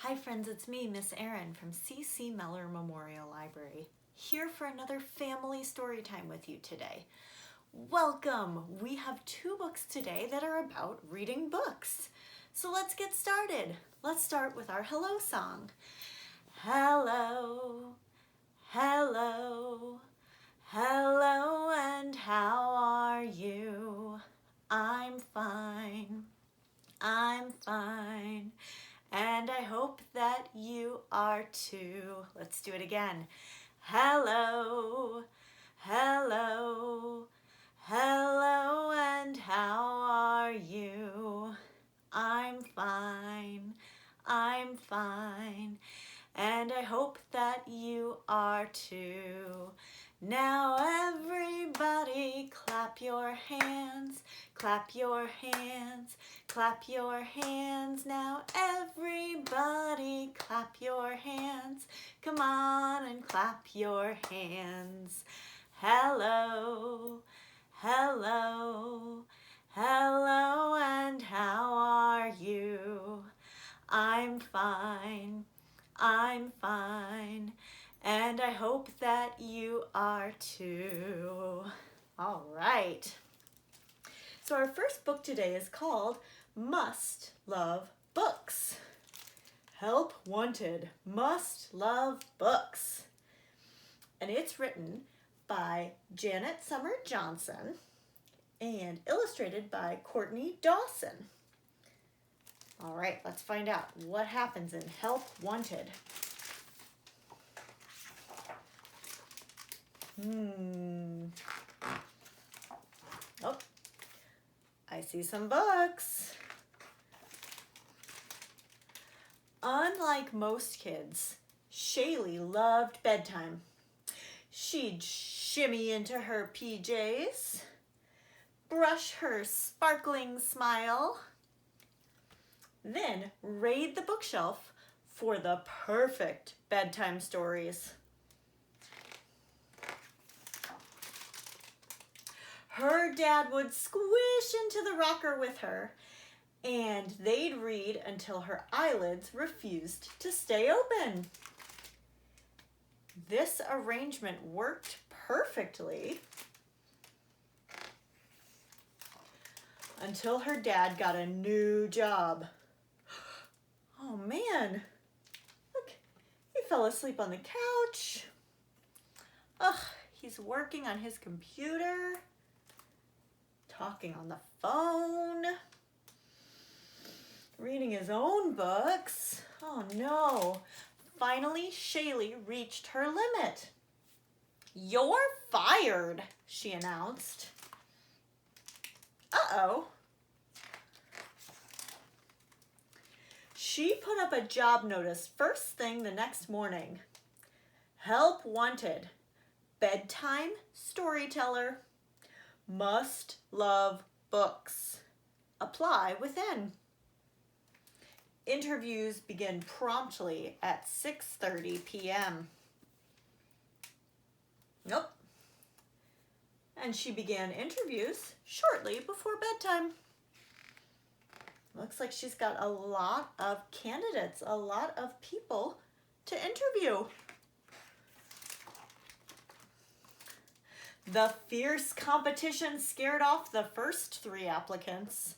Hi friends, it's me, Miss Erin from C.C. Mellor Memorial Library, here for another family story time with you today. Welcome! We have 2 books today that are about reading books. So let's get started. Let's start with our hello song. Hello, hello, hello, and how are you? I'm fine, and I hope that you are too. Let's do it again. Hello, hello, hello, and how are you? I'm fine, and I hope that you are too. Now everybody clap your hands, clap your hands, clap your hands. Now everybody clap your hands. Come on and clap your hands. Hello, hello, hello, and how are you? I'm fine, and I hope that you are too. All right. So our first book today is called Must Love Books. Help Wanted, Must Love Books. And it's written by Janet Summer Johnson and illustrated by Courtney Dawson. All right, let's find out what happens in Help Wanted. Oh, I see some books. Unlike most kids, Shaylee loved bedtime. She'd shimmy into her PJs, brush her sparkling smile, then raid the bookshelf for the perfect bedtime stories. Her dad would squish into the rocker with her, and they'd read until her eyelids refused to stay open. This arrangement worked perfectly until her dad got a new job. Oh man, look, he fell asleep on the couch. Ugh, he's working on his computer, talking on the phone, reading his own books. Oh no. Finally, Shaylee reached her limit. You're fired, she announced. Uh-oh. She put up a job notice first thing the next morning. Help wanted. Bedtime storyteller. Must love books. Apply within. Interviews begin promptly at 6:30 p.m. Nope. And she began interviews shortly before bedtime. Looks like she's got a lot of candidates, a lot of people to interview. The fierce competition scared off the first 3 applicants.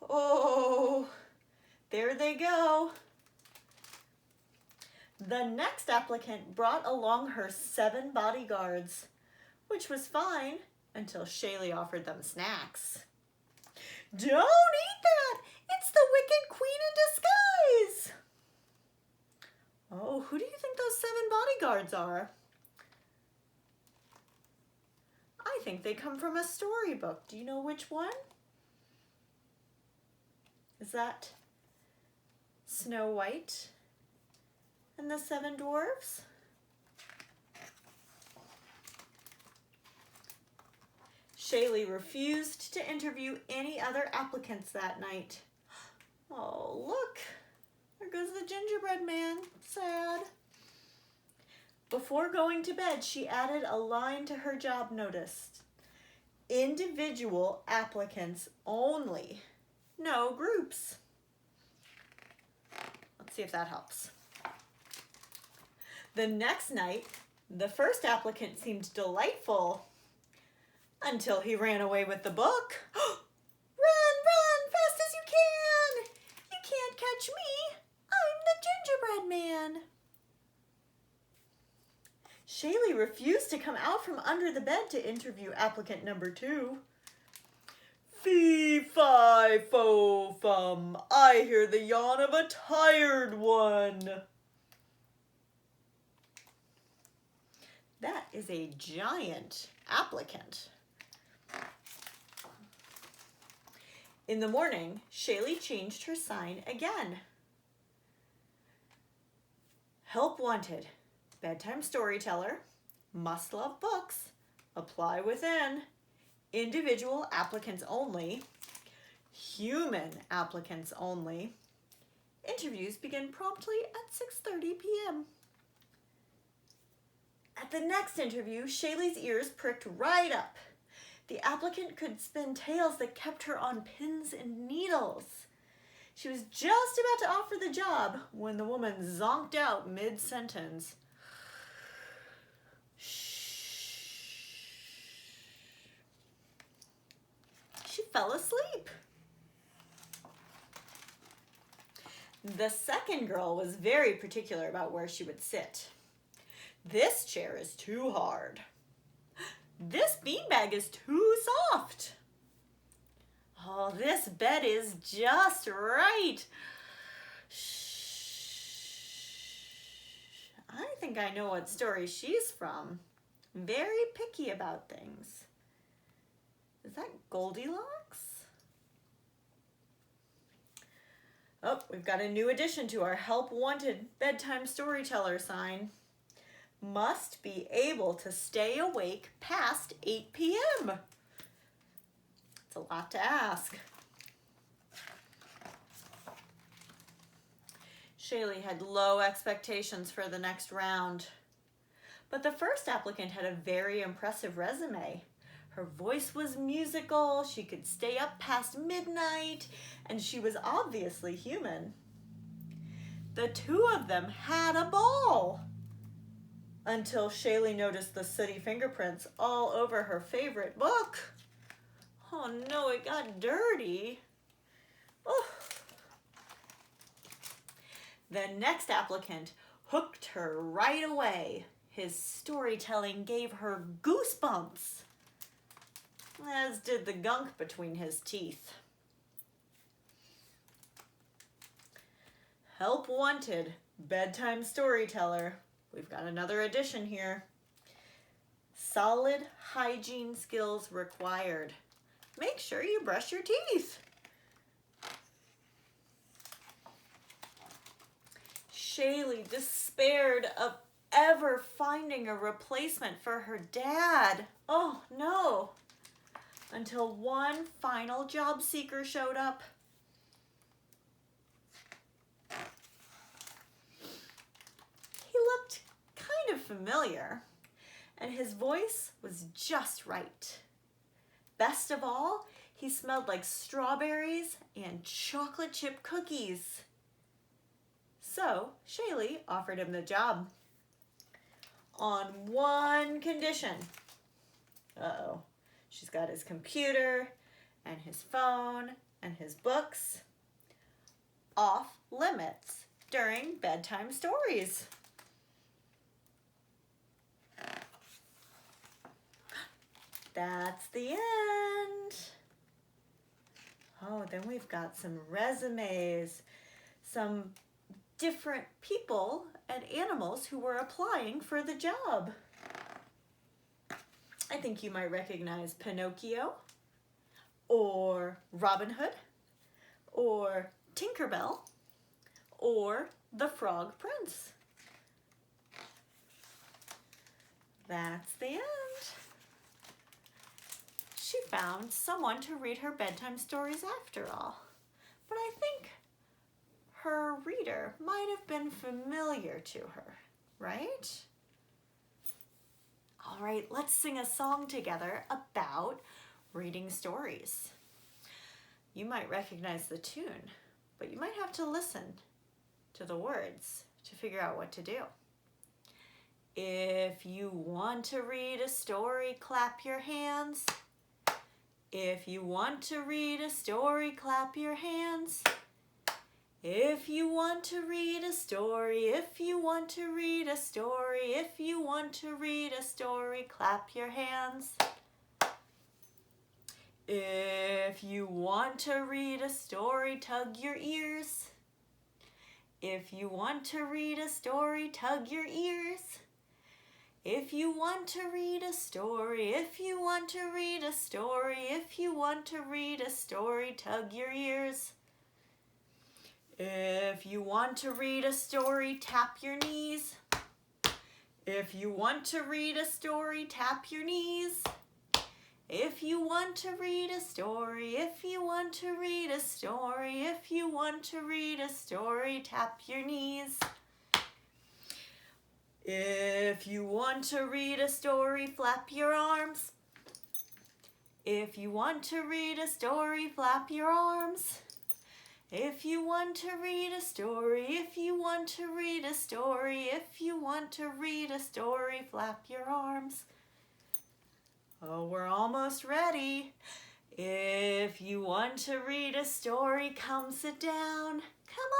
Oh, there they go. The next applicant brought along her 7 bodyguards, which was fine until Shaylee offered them snacks. Don't eat that! It's the Wicked Queen in disguise! Oh, who do you think those 7 bodyguards are? I think they come from a storybook. Do you know which one? Is that Snow White and the 7 Dwarfs? Shaylee refused to interview any other applicants that night. Oh, look, there goes the gingerbread man. Sad. Before going to bed, she added a line to her job notice. Individual applicants only. No groups. See if that helps. The next night, the first applicant seemed delightful until he ran away with the book. Run, run, fast as you can! You can't catch me! I'm the gingerbread man! Shaylee refused to come out from under the bed to interview applicant number 2. Fee, fi, fo, fum, I hear the yawn of a tired one. That is a giant applicant. In the morning, Shaylee changed her sign again. Help wanted. Bedtime storyteller. Must love books. Apply within. Individual applicants only. Human applicants only. Interviews begin promptly at 6:30 p.m. At the next interview, Shaylee's ears pricked right up. The applicant could spin tales that kept her on pins and needles. She was just about to offer the job when the woman zonked out mid-sentence. She fell asleep. The second girl was very particular about where she would sit. This chair is too hard. This beanbag is too soft. Oh, this bed is just right. I think I know what story she's from. Very picky about things. Is that Goldilocks? Oh, we've got a new addition to our Help Wanted bedtime storyteller sign. Must be able to stay awake past 8 p.m. It's a lot to ask. Shaylee had low expectations for the next round. But the first applicant had a very impressive resume. Her voice was musical, she could stay up past midnight, and she was obviously human. The two of them had a ball. Until Shaylee noticed the sooty fingerprints all over her favorite book. Oh no, it got dirty. Oh. The next applicant hooked her right away. His storytelling gave her goosebumps, as did the gunk between his teeth. Help wanted, bedtime storyteller. We've got another addition here. Solid hygiene skills required. Make sure you brush your teeth. Shaylee despaired of ever finding a replacement for her dad. Oh no. Until one final job seeker showed up. He looked kind of familiar, and his voice was just right. Best of all, he smelled like strawberries and chocolate chip cookies. So Shaylee offered him the job on one condition. Uh-oh. She's got his computer and his phone and his books off limits during bedtime stories. That's the end. Oh, then we've got some resumes, some different people and animals who were applying for the job. I think you might recognize Pinocchio, or Robin Hood, or Tinkerbell, or the Frog Prince. That's the end. She found someone to read her bedtime stories after all. But I think her reader might have been familiar to her, right? All right, let's sing a song together about reading stories. You might recognize the tune, but you might have to listen to the words to figure out what to do. If you want to read a story, clap your hands. If you want to read a story, clap your hands. If you want to read a story, if you want to read a story, if you want to read a story, clap your hands. If you want to read a story, tug your ears. If you want to read a story, tug your ears. If you want to read a story, if you want to read a story, if you want to read a story, tug your ears. If you want to read a story, tap your knees. If you want to read a story, tap your knees. If you want to read a story, if you want to read a story, if you want to read a story, tap your knees. If you want to read a story, flap your arms. If you want to read a story, flap your arms. If you want to read a story, if you want to read a story, if you want to read a story, flap your arms. Oh, we're almost ready. If you want to read a story, come sit down. Come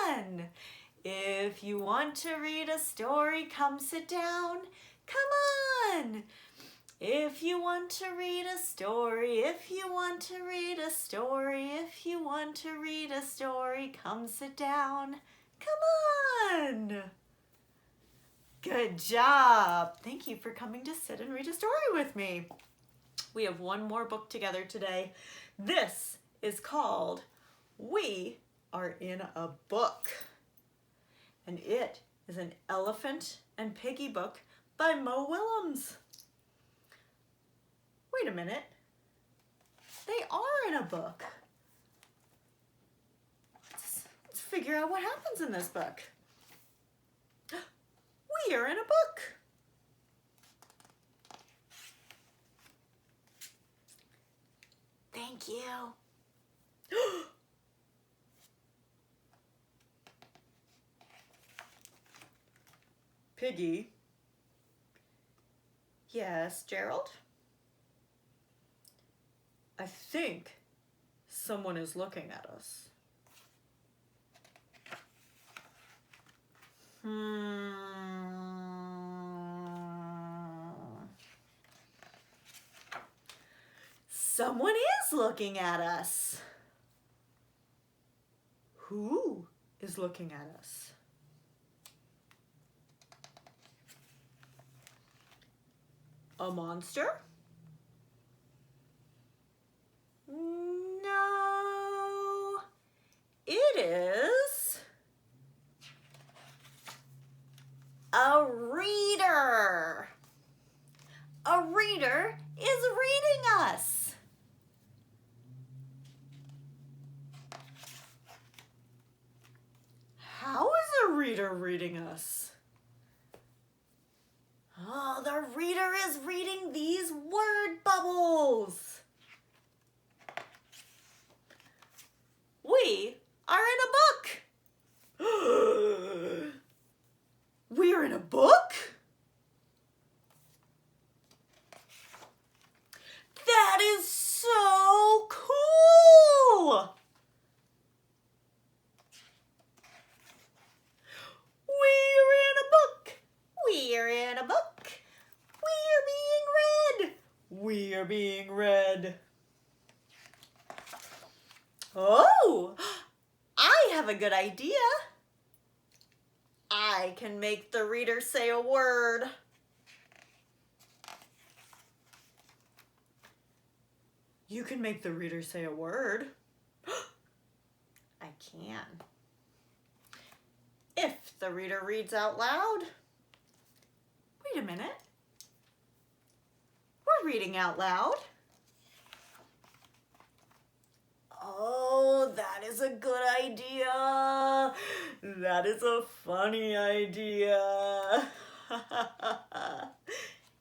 on. If you want to read a story, come sit down. Come on. If you want to read a story, if you want to read a story, if you want to read a story, come sit down. Come on. Good job. Thank you for coming to sit and read a story with me. We have one more book together today. This is called We Are in a Book. And it is an Elephant and Piggy book by Mo Willems. Wait a minute. They are in a book. Let's figure out what happens in this book. We are in a book. Thank you. Piggy. Yes, Gerald? I think someone is looking at us. Someone is looking at us. Who is looking at us? A monster? No, it is a reader. A reader is reading us. How is a reader reading us? Oh, the reader is reading these word bubbles. We are in a book. We're in a book? That is so cool. We're in a book. We're in a book. We're being read. We're being read. Oh, I have a good idea. I can make the reader say a word. You can make the reader say a word. I can. If the reader reads out loud. Wait a minute. We're reading out loud. Oh, that is a good idea. That is a funny idea.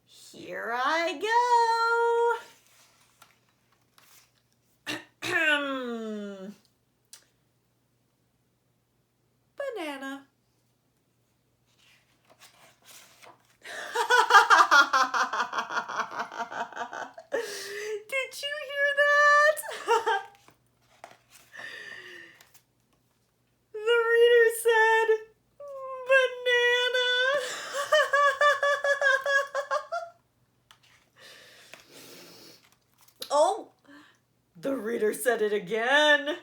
Here I go. banana. Did you hear that? The reader said, banana. Oh, the reader said it again.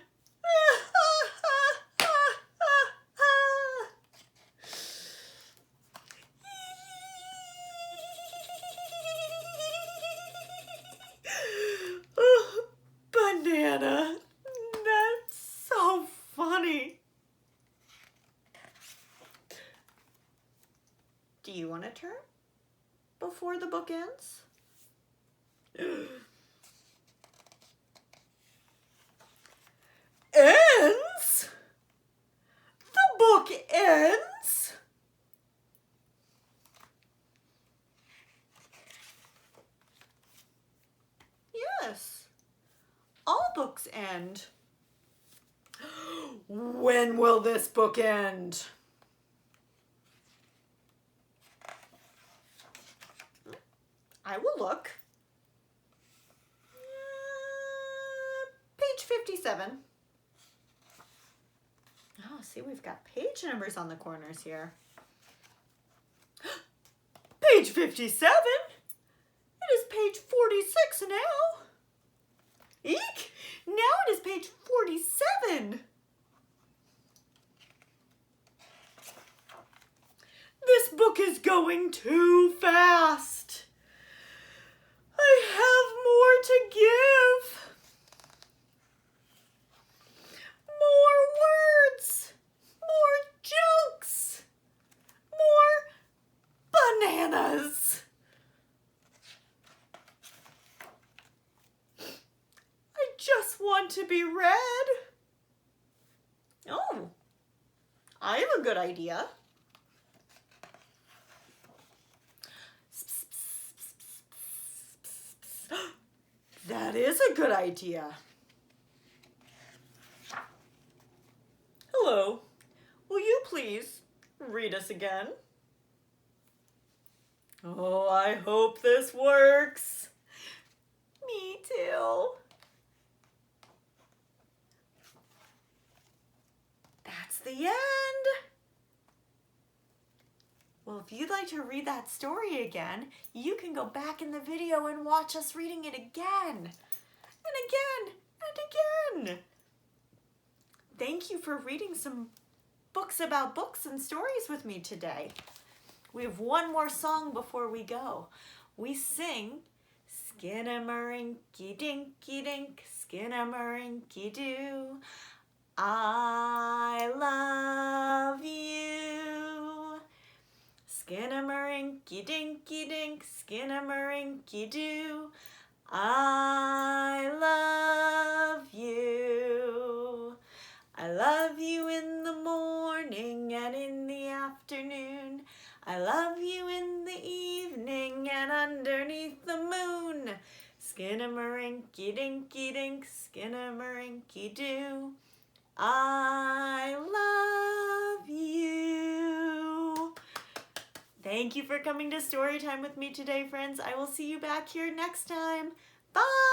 Banana. That's so funny. Do you want to turn before the book ends? Ends? The book ends? Yes. All books end. When will this book end? I will look. Page 57. Oh, see, we've got page numbers on the corners here. Page 57? It is page 46 now. Eek! Now it is page 47. This book is going too fast. I have more to give. More words. More jokes. More bananas. I just want to be read. Oh, I have a good idea. That is a good idea. Hello, will you please read us again? Oh, I hope this works. Me too. That's the end. Well, if you'd like to read that story again, you can go back in the video and watch us reading it again. And again, and again. Thank you for reading some books about books and stories with me today. We have one more song before we go. We sing Skinnamarink-y dinky dink, Skinnamarink-y doo. I love you. Skinnamarink-y dinky dink, Skinnamarink-y doo. I love you. I love you in the morning and in the afternoon. I love you in the evening and underneath the moon. Skinnamarink-y dinky dink, Skinnamarink-y doo. I love you. Thank you for coming to Storytime with me today, friends. I will see you back here next time. Bye!